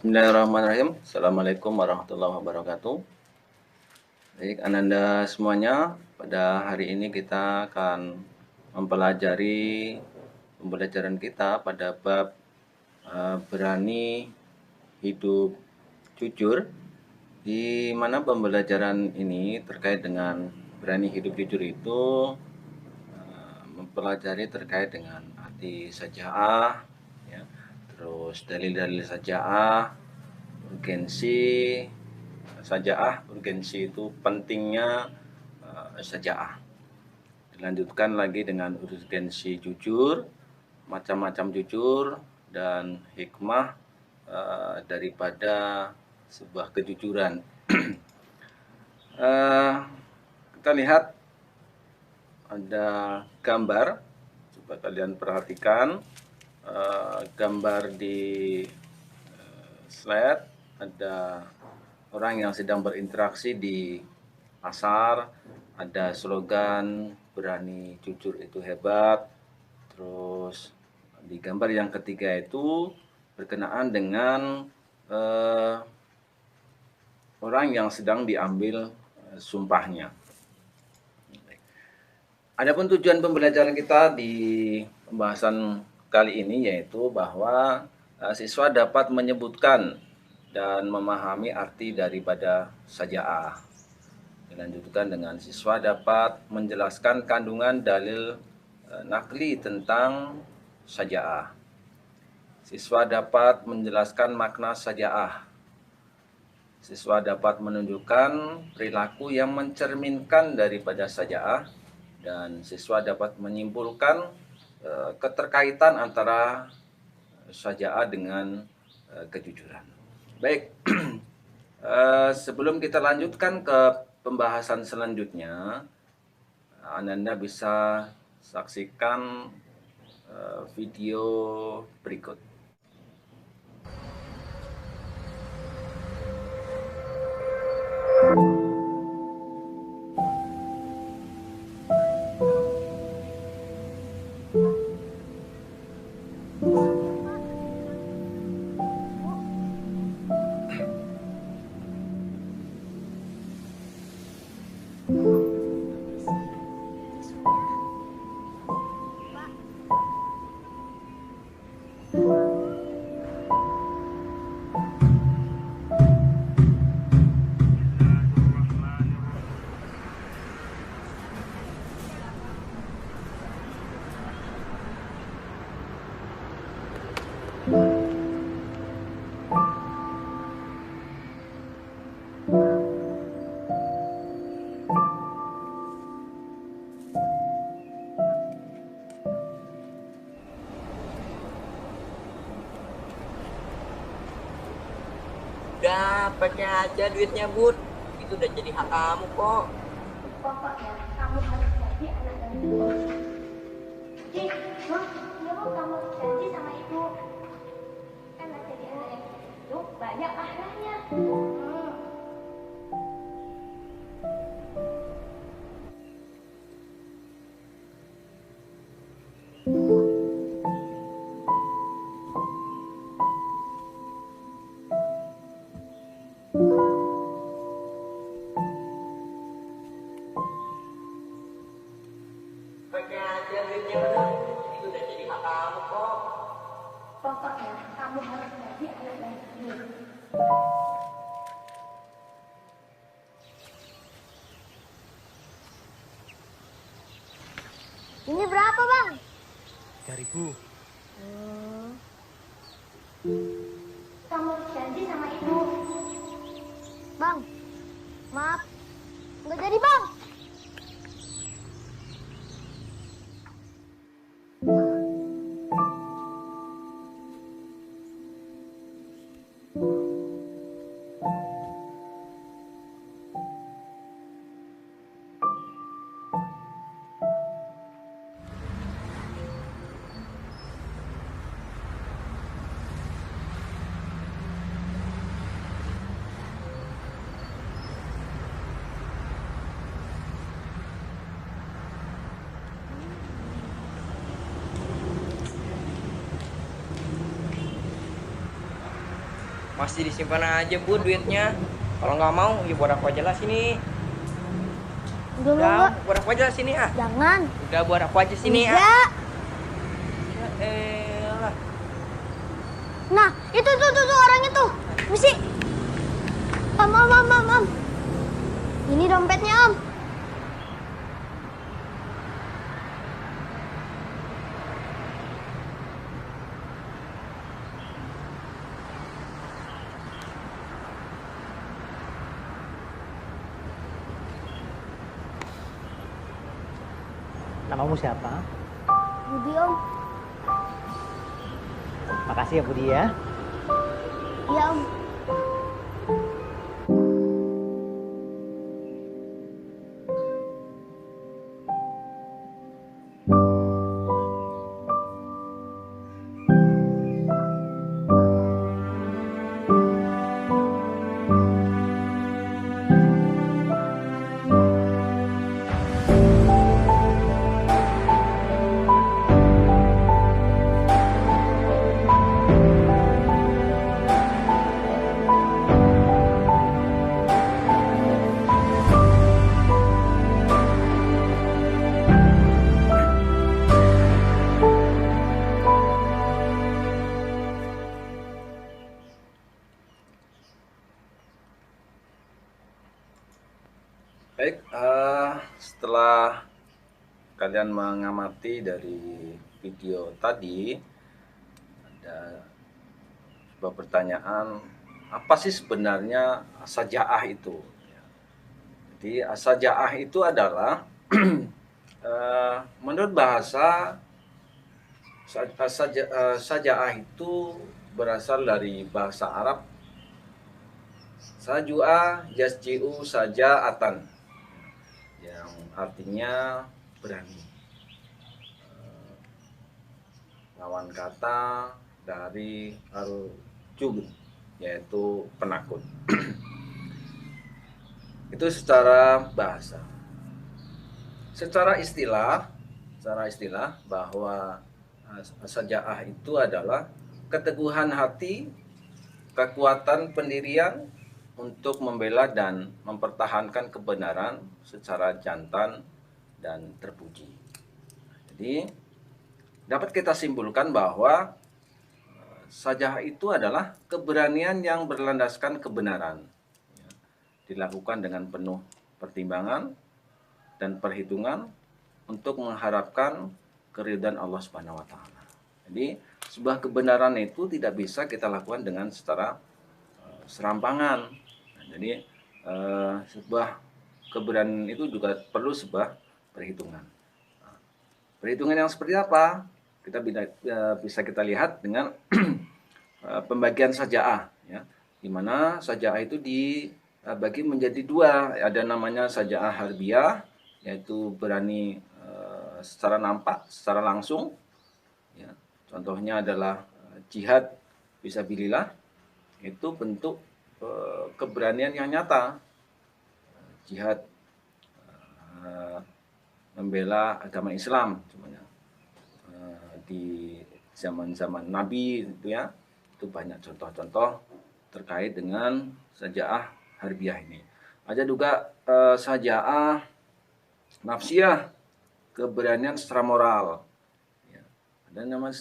Bismillahirrahmanirrahim. Assalamualaikum warahmatullahi wabarakatuh. Baik, Ananda semuanya, pada hari ini kita akan mempelajari pembelajaran kita pada bab berani hidup jujur, di mana pembelajaran ini terkait dengan berani hidup jujur itu mempelajari terkait dengan arti saja'ah, ya, terus dalil-dalil saja'ah, urgensi saja'ah. Urgensi itu pentingnya saja'ah. Dilanjutkan lagi dengan urgensi jujur, macam-macam jujur, dan hikmah daripada sebuah kejujuran. Kita lihat ada gambar, coba kalian perhatikan gambar di slide. Ada orang yang sedang berinteraksi di pasar, ada slogan berani jujur itu hebat. Terus di gambar yang ketiga itu berkenaan dengan orang yang sedang diambil sumpahnya. Adapun tujuan pembelajaran kita di pembahasan kali ini yaitu bahwa siswa dapat menyebutkan dan memahami arti daripada saja'ah. Dilanjutkan dengan siswa dapat menjelaskan kandungan dalil nakli tentang saja'ah. Siswa dapat menjelaskan makna saja'ah. Siswa dapat menunjukkan perilaku yang mencerminkan daripada saja'ah, dan siswa dapat menyimpulkan keterkaitan antara saja'ah dengan kejujuran. Baik, sebelum kita lanjutkan ke pembahasan selanjutnya, Anda bisa saksikan video berikut. Udah, pakai aja duitnya, Bud. Itu udah jadi hak kamu kok. Pokoknya kamu harus jadi anak dan ibu. Jadi, Bang, mau kamu janji sama ibu. Karena jadi anak yang itu banyak pahalanya. Pakai aja duitnya, Bud. Itu udah jadi hak kamu kok. Pokoknya kamu harus jadi anak dan ibu. Ini berapa, Bang? 3.000. Kamu janji sama ibu. Bang, maaf. Nggak jadi, Bang. Masih disimpan aja Bud duitnya. Kalau nggak mau, ya buat aku aja lah sini. Enggak, Udah, enggak. buat aku aja lah sini ah. Jangan. Udah buat aku aja sini ah. Enggak. Ya elah. Nah, itu tuh orang itu. Misi. Om. Ini dompetnya, Om. Namamu siapa? Budi, Om. Makasih ya Budi ya. Iya, Om. Baik, setelah kalian mengamati dari video tadi, ada sebuah pertanyaan, apa sih sebenarnya sajaah itu? Jadi sajaah itu adalah menurut bahasa sajaah itu berasal dari bahasa Arab sajua yasjiu sajaatan, yang artinya berani. Lawan kata dari al-jubn, yaitu penakut. Itu secara bahasa. Secara istilah bahwa sajaah itu adalah keteguhan hati, kekuatan pendirian untuk membela dan mempertahankan kebenaran secara jantan dan terpuji. Jadi dapat kita simpulkan bahwa sajaah itu adalah keberanian yang berlandaskan kebenaran, dilakukan dengan penuh pertimbangan dan perhitungan untuk mengharapkan keridhaan Allah Subhanahu wa taala. Jadi sebuah kebenaran itu tidak bisa kita lakukan dengan secara serampangan. Jadi sebuah keberanian itu juga perlu sebuah perhitungan. Perhitungan yang seperti apa? Kita bisa kita lihat dengan pembagian sajaah, ya, di mana sajaah itu dibagi menjadi dua. Ada namanya sajaah harbiah, yaitu berani secara nampak, secara langsung. Ya, contohnya adalah jihad fisabilillah, itu bentuk keberanian yang nyata. Jihad membela agama Islam, semuanya di zaman-zaman Nabi itu ya, itu banyak contoh-contoh terkait dengan sajaah harbiah ini. Ada juga sajaah nafsiyah, keberanian secara moral. Ya, ada namanya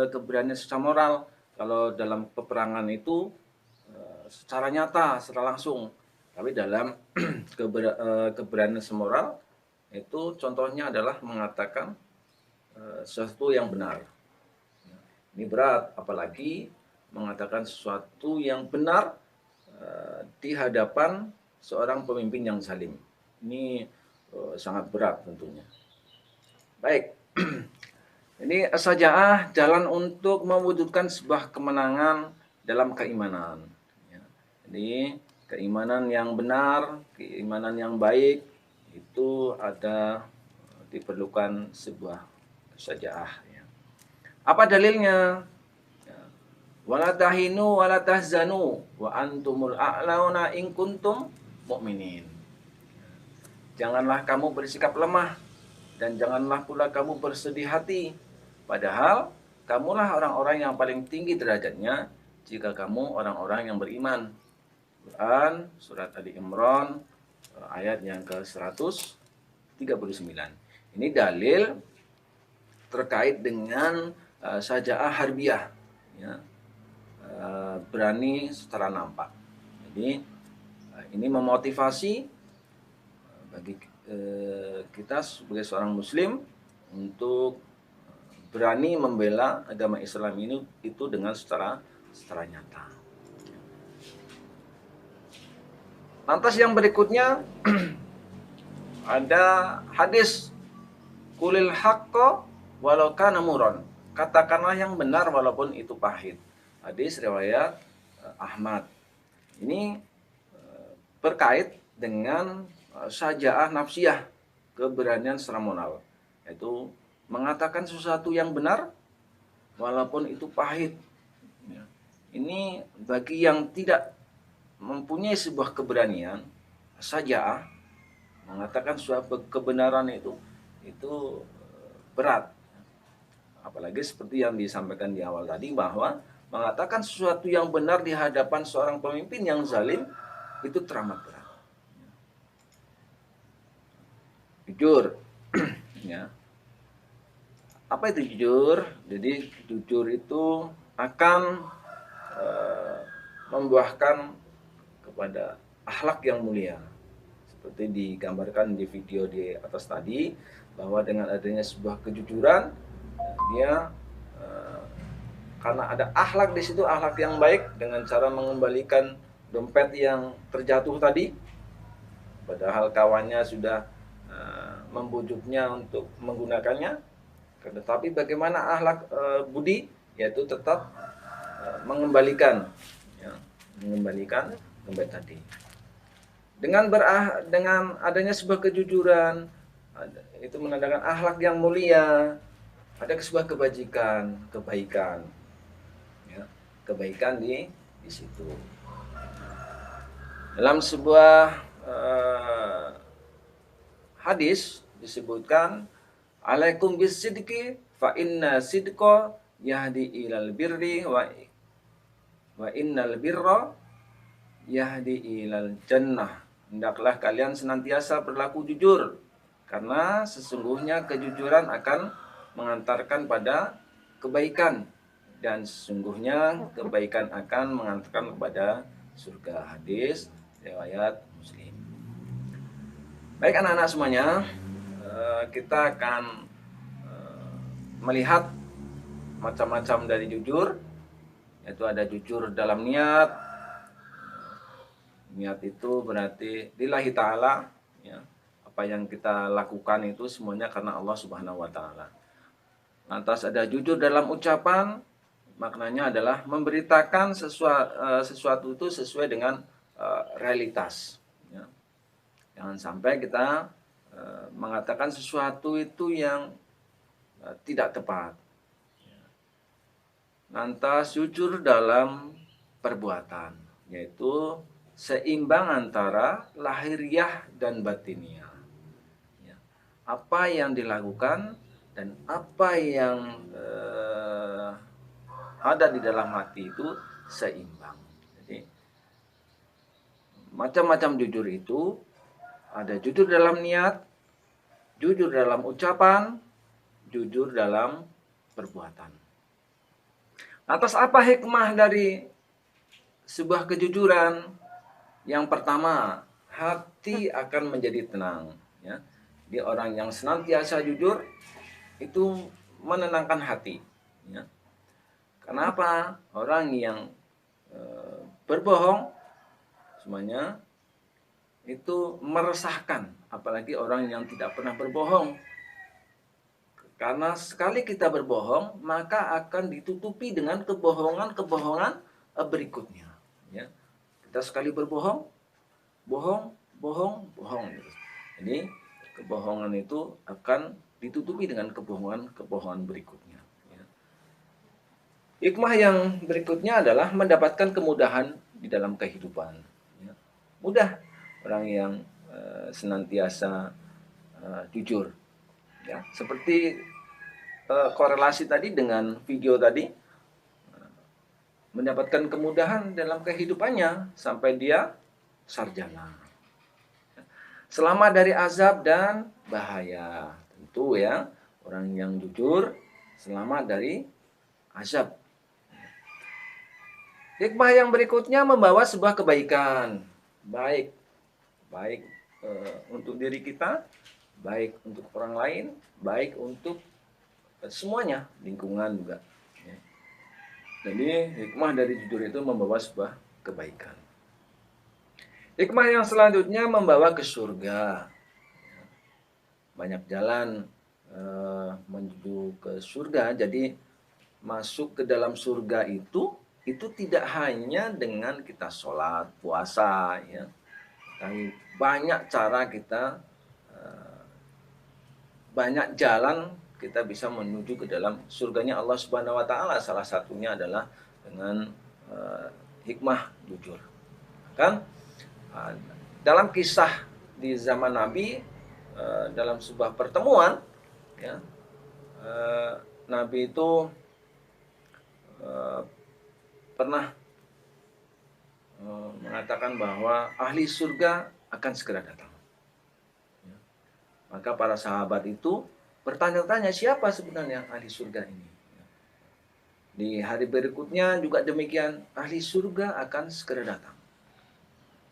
keberanian secara moral. Kalau dalam peperangan itu secara nyata, secara langsung. Tapi dalam keberanian moral itu contohnya adalah mengatakan sesuatu yang benar. Ini berat, apalagi mengatakan sesuatu yang benar di hadapan seorang pemimpin yang zalim. Ini sangat berat tentunya. Baik, ini sajaah jalan untuk mewujudkan sebuah kemenangan dalam keimanan. Jadi keimanan yang benar, keimanan yang baik itu diperlukan sebuah sajaah. Ya. Apa dalilnya? Ya. Wala tahinu wala tahzanu wa antumul a'launa in kuntum mu'minin. Janganlah kamu bersikap lemah dan janganlah pula kamu bersedih hati, padahal kamulah orang-orang yang paling tinggi derajatnya jika kamu orang-orang yang beriman. Quran surat Ali Imran ayat yang ke-139. Ini dalil terkait dengan sajaah harbiah, ya, berani secara nampak. Jadi ini memotivasi bagi kita sebagai seorang muslim untuk berani membela agama Islam ini itu dengan secara nyata. Lantas yang berikutnya ada hadis kulil haqqo walau kana muron. Katakanlah yang benar walaupun itu pahit. Hadis riwayat Ahmad. Ini berkait dengan sajaah nafsiyah, keberanian secara moral, yaitu mengatakan sesuatu yang benar walaupun itu pahit. Ini bagi yang tidak mempunyai sebuah keberanian, sajaah mengatakan suatu kebenaran itu berat. Apalagi seperti yang disampaikan di awal tadi, bahwa mengatakan sesuatu yang benar di hadapan seorang pemimpin yang zalim itu teramat berat. Jujur, ya. Apa itu jujur? Jadi jujur itu akan membuahkan kepada akhlak yang mulia. Seperti digambarkan di video di atas tadi, bahwa dengan adanya sebuah kejujuran, dia karena ada akhlak di situ, akhlak yang baik, dengan cara mengembalikan dompet yang terjatuh tadi, padahal kawannya sudah membujuknya untuk menggunakannya. Tetapi bagaimana akhlak budi, yaitu tetap mengembalikan dompet tadi. Dengan adanya sebuah kejujuran, itu menandakan akhlak yang mulia, ada sebuah kebaikan, ya, kebaikan di situ. Dalam sebuah hadis disebutkan, alaikum bisidqi fa inna sidqa yahdi ilal birri wa innal birra yahdi ilal jannah. Hendaklah kalian senantiasa berlaku jujur, karena sesungguhnya kejujuran akan mengantarkan pada kebaikan, dan sesungguhnya kebaikan akan mengantarkan kepada surga. Hadis riwayat Muslim. Baik anak-anak semuanya, kita akan melihat macam-macam dari jujur, yaitu ada jujur dalam niat. Niat itu berarti lillahi ta'ala, ya. Apa yang kita lakukan itu semuanya karena Allah Subhanahu wa taala. Lantas ada jujur dalam ucapan, maknanya adalah memberitakan sesuatu itu sesuai dengan realitas, ya. Jangan sampai kita mengatakan sesuatu itu yang tidak tepat. Lantas jujur dalam perbuatan, yaitu seimbang antara lahiriah dan batiniah. Ya. Apa yang dilakukan dan apa yang ada di dalam hati itu seimbang. Jadi macam-macam jujur itu ada jujur dalam niat, jujur dalam ucapan, jujur dalam perbuatan. Atas apa hikmah dari sebuah kejujuran? Yang pertama, hati akan menjadi tenang, ya. Dia orang yang senantiasa jujur itu menenangkan hati, ya. Kenapa? Orang yang berbohong semuanya itu meresahkan, apalagi orang yang tidak pernah berbohong. Karena sekali kita berbohong, maka akan ditutupi dengan kebohongan berikutnya, ya. Kita sekali berbohong, bohong. Jadi kebohongan itu akan ditutupi dengan kebohongan berikutnya, ya. Hikmah yang berikutnya adalah mendapatkan kemudahan di dalam kehidupan, ya. Mudah orang yang senantiasa jujur, ya. Seperti korelasi tadi dengan video tadi, mendapatkan kemudahan dalam kehidupannya sampai dia sarjana. Selamat dari azab dan bahaya. Tentu ya, orang yang jujur selamat dari azab. Hikmah yang berikutnya membawa sebuah kebaikan. Baik untuk diri kita, baik untuk orang lain, baik untuk semuanya, lingkungan juga. Ya. Jadi hikmah dari jujur itu membawa sebuah kebaikan. Hikmah yang selanjutnya membawa ke surga. Banyak jalan menuju ke surga. Jadi masuk ke dalam surga itu tidak hanya dengan kita sholat, puasa, ya. Tapi banyak cara kita, banyak jalan kita bisa menuju ke dalam surganya Allah Subhanahu wa taala. Salah satunya adalah dengan hikmah jujur. Kan dalam kisah di zaman Nabi, dalam sebuah pertemuan, ya, Nabi itu pernah mengatakan bahwa ahli surga akan segera datang. Ya. Maka para sahabat itu bertanya-tanya, siapa sebenarnya ahli surga ini? Ya. Di hari berikutnya juga demikian, ahli surga akan segera datang.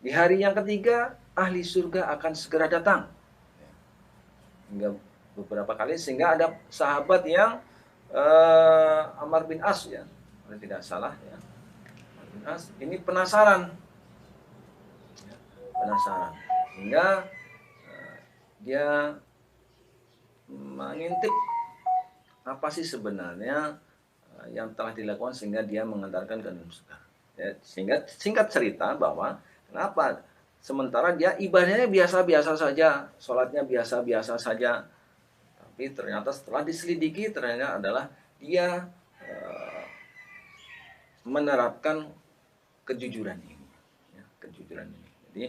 Di hari yang ketiga, ahli surga akan segera datang. Ya. Hingga beberapa kali, sehingga ada sahabat yang Amr bin As, ya, kalau tidak salah, ya. Ini penasaran, sehingga dia mengintip apa sih sebenarnya yang telah dilakukan sehingga dia mengantarkan ke dalam surga. Ya, sehingga singkat cerita bahwa kenapa sementara dia ibadahnya biasa-biasa saja, sholatnya biasa-biasa saja, tapi ternyata setelah diselidiki ternyata adalah dia menerapkan kejujuran ini, ya, kejujuran ini. Jadi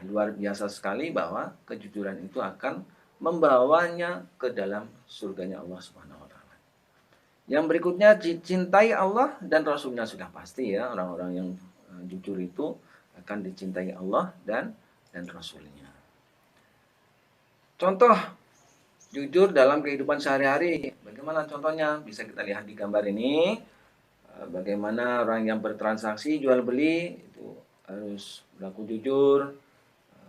luar biasa sekali bahwa kejujuran itu akan membawanya ke dalam surganya Allah Subhanahu wa taala. Yang berikutnya, cintai Allah dan Rasulnya. Sudah pasti ya, orang-orang yang jujur itu akan dicintai Allah dan Rasulnya. Contoh jujur dalam kehidupan sehari-hari. Bagaimana contohnya? Bisa kita lihat di gambar ini. Bagaimana orang yang bertransaksi jual beli itu harus berlaku jujur.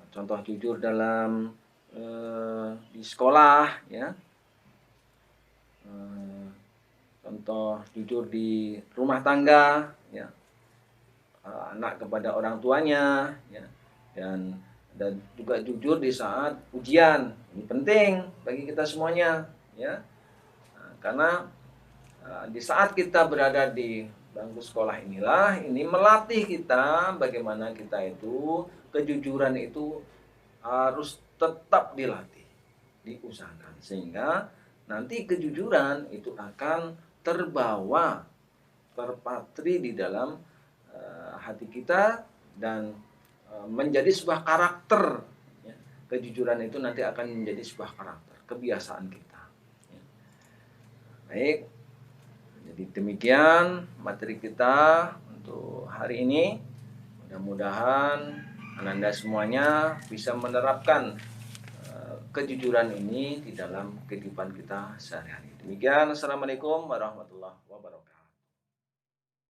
Contoh jujur dalam di sekolah, ya. Contoh jujur di rumah tangga, ya. Anak kepada orang tuanya, ya. Dan juga jujur di saat ujian. Ini penting bagi kita semuanya, ya. Karena di saat kita berada di bangku sekolah inilah, ini melatih kita bagaimana kita itu, kejujuran itu harus tetap dilatih, diusahakan. Sehingga nanti kejujuran itu akan terbawa, terpatri di dalam hati kita dan menjadi sebuah karakter. Ya. Kejujuran itu nanti akan menjadi sebuah karakter, kebiasaan kita. Ya. Baik. Jadi demikian materi kita untuk hari ini. Mudah-mudahan Anda semuanya bisa menerapkan kejujuran ini di dalam kehidupan kita sehari-hari. Demikian, Assalamualaikum warahmatullahi wabarakatuh.